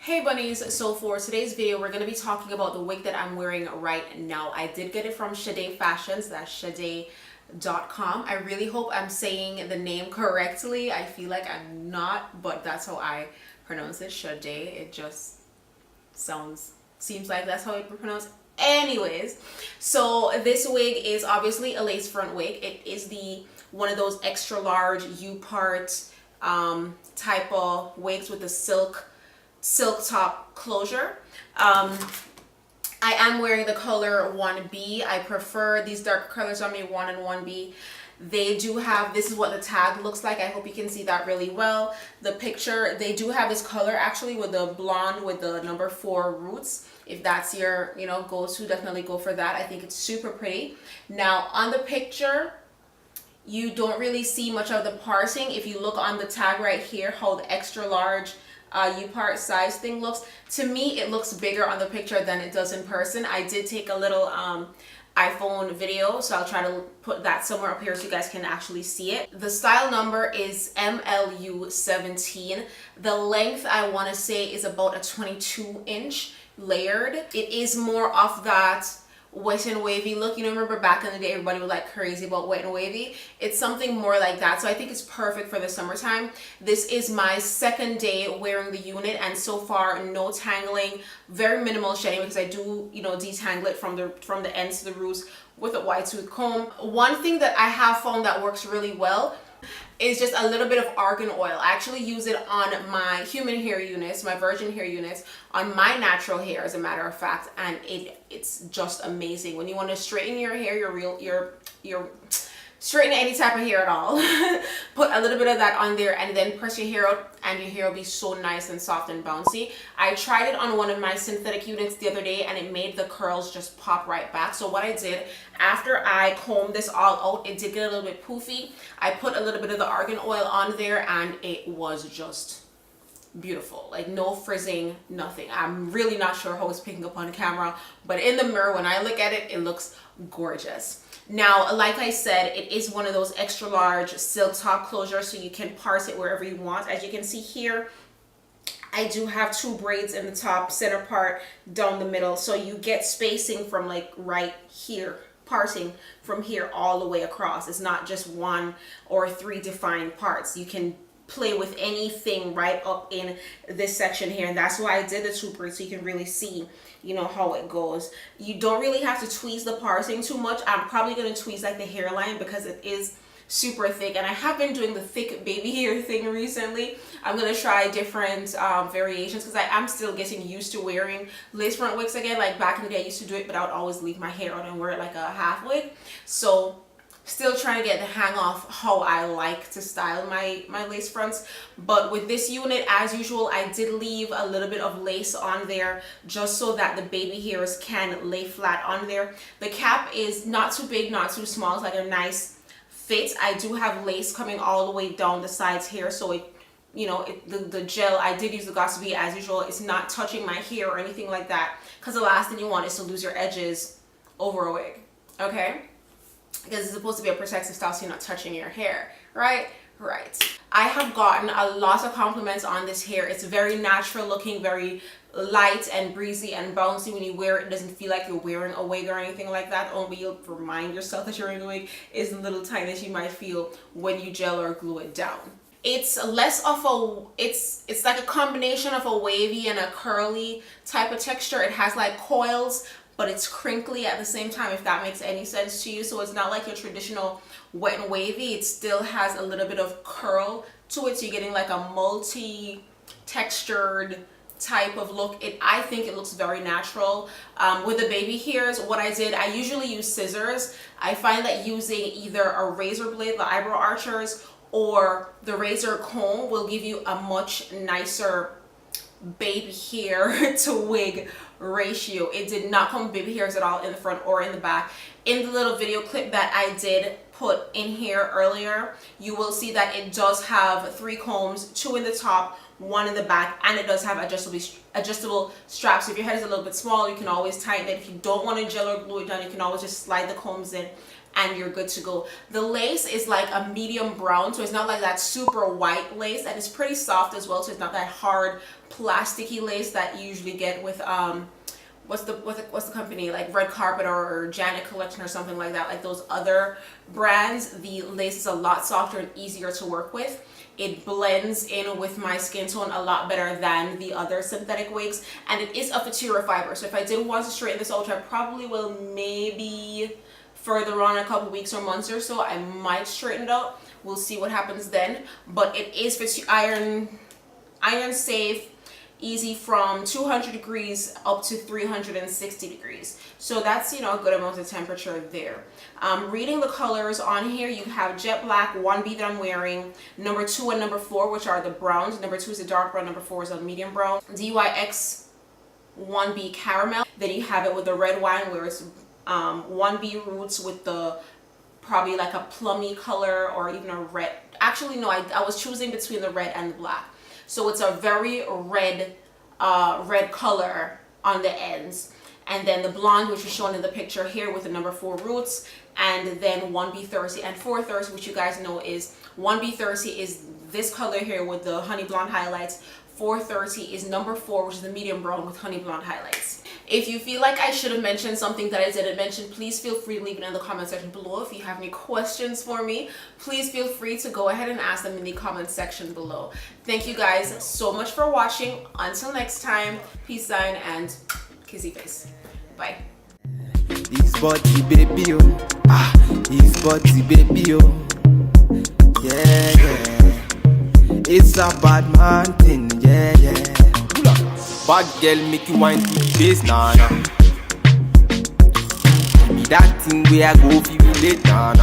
Hey bunnies, so for today's video we're going to be talking about the wig that I'm wearing right now. I did get it from Sade Fashions, that's Sade.com. I really hope I'm saying the name correctly. I feel like I'm not, but that's how I pronounce it, Sade. It just seems like that's how it pronounced. Anyways, so this wig is obviously a lace front wig. It is one of those extra large U-part type of wigs with the silk top closure. I am wearing the color 1B. I prefer these darker colors on me, 1 and 1B. They do have, this is what the tag looks like. I hope you can see that really well. The picture, they do have this color actually with the blonde with the number 4 roots. If that's your, go-to, definitely go for that. I think it's super pretty. Now on the picture, you don't really see much of the parting. If you look on the tag right here, how the extra large U-part size thing looks, to me it looks bigger on the picture than it does in person. I did take a little iPhone video, so I'll try to put that somewhere up here so you guys can actually see it. The style number is MLU17. The length, I want to say, is about a 22-inch layered. It is more of that wet and wavy look. Remember back in the day everybody was like crazy about wet and wavy. It's something more like that, so I think it's perfect for the summertime. This is my second day wearing the unit, and so far no tangling, very minimal shedding, because I do detangle it from the ends to the roots with a wide tooth comb. One thing that I have found that works really well is just a little bit of argan oil. I actually use it on my human hair units, my virgin hair units, on my natural hair as a matter of fact, and it's just amazing. When you want to straighten your hair, your straighten any type of hair at all, put a little bit of that on there and then press your hair out, and your hair will be so nice and soft and bouncy. I tried it on one of my synthetic units the other day and it made the curls just pop right back. So what I did, after I combed this all out, it did get a little bit poofy. I put a little bit of the argan oil on there and it was just beautiful. Like no frizzing, nothing. I'm really not sure how it's picking up on camera, but in the mirror when I look at it, it looks gorgeous. Now, like I said, it is one of those extra large silk top closures, so you can parse it wherever you want. As you can see here, I do have 2 braids in the top center part down the middle, so you get spacing from like right here, parting from here all the way across. It's not just 1 or 3 defined parts. You can play with anything right up in this section here, and that's why I did the 2 braids, so you can really see how it goes. You don't really have to tweeze the parting too much. I'm probably going to tweeze like the hairline because it is super thick, and I have been doing the thick baby hair thing recently. I'm going to try different variations because I'm still getting used to wearing lace front wigs again. Like back in the day I used to do it, but I would always leave my hair out and wear it like a half wig. So still trying to get the hang of how I like to style my lace fronts. But with this unit, as usual, I did leave a little bit of lace on there just so that the baby hairs can lay flat on there. The cap is not too big, not too small. It's like a nice fit. I do have lace coming all the way down the sides here, so it the gel, I did use the Gossipy as usual. It's not touching my hair or anything like that, because the last thing you want is to lose your edges over a wig, okay? Because it's supposed to be a protective style, so you're not touching your hair, right? I have gotten a lot of compliments on this hair. It's very natural looking, very light and breezy and bouncy. When you wear it, it doesn't feel like you're wearing a wig or anything like that. Only you'll remind yourself that you're wearing a wig is the little tightness you might feel when you gel or glue it down. It's less of a, it's like a combination of a wavy and a curly type of texture. It has like coils, but it's crinkly at the same time, if that makes any sense to you. So it's not like your traditional wet and wavy. It still has a little bit of curl to it, so you're getting like a multi-textured type of look. I think it looks very natural. With the baby hairs, what I did, I usually use scissors. I find that using either a razor blade, the eyebrow archers, or the razor comb will give you a much nicer baby hair to wig ratio. It did not come with baby hairs at all in the front or in the back. In the little video clip that I did put in here earlier, you will see that it does have 3 combs, 2 in the top, 1 in the back, and it does have adjustable straps. If your head is a little bit small, you can always tighten it. If you don't want to gel or glue it down, you can always just slide the combs in and you're good to go. The lace is like a medium brown, so it's not like that super white lace, and it's pretty soft as well, so it's not that hard plasticky lace that you usually get with what's the company, like Red Carpet or Janet Collection or something like that, like those other brands. The lace is a lot softer and easier to work with. It blends in with my skin tone a lot better than the other synthetic wigs, and it is a Futura fiber. So if I did want to straighten this out, I probably will, maybe further on, a couple weeks or months or so, I might straighten it out. We'll see what happens then. But it is iron safe, easy from 200 degrees up to 360 degrees. So that's, you know, a good amount of temperature there. Reading the colors on here, you have jet black 1B that I'm wearing, number 2 and number 4, which are the browns. Number 2 is a dark brown, number 4 is a medium brown. DYX 1B caramel. Then you have it with the red wine, where it's 1B roots with the probably like a plummy color, or even a red. Actually no, I was choosing between the red and the black. So it's a very red red color on the ends. And then the blonde, which is shown in the picture here with the number 4 roots, and then 1B30 and 430, which you guys know is 1B30 is this color here with the honey blonde highlights. 430 is number 4, which is the medium brown with honey blonde highlights. If you feel like I should have mentioned something that I didn't mention, please feel free to leave it in the comment section below. If you have any questions for me, please feel free to go ahead and ask them in the comment section below. Thank you guys so much for watching. Until next time, peace sign and kissy face. Bye. His body baby oh, his body baby oh, yeah. It's a bad man thing, yeah. Bad girl make you wine to the bass, nah. Give me that thing where I go feel it, nah.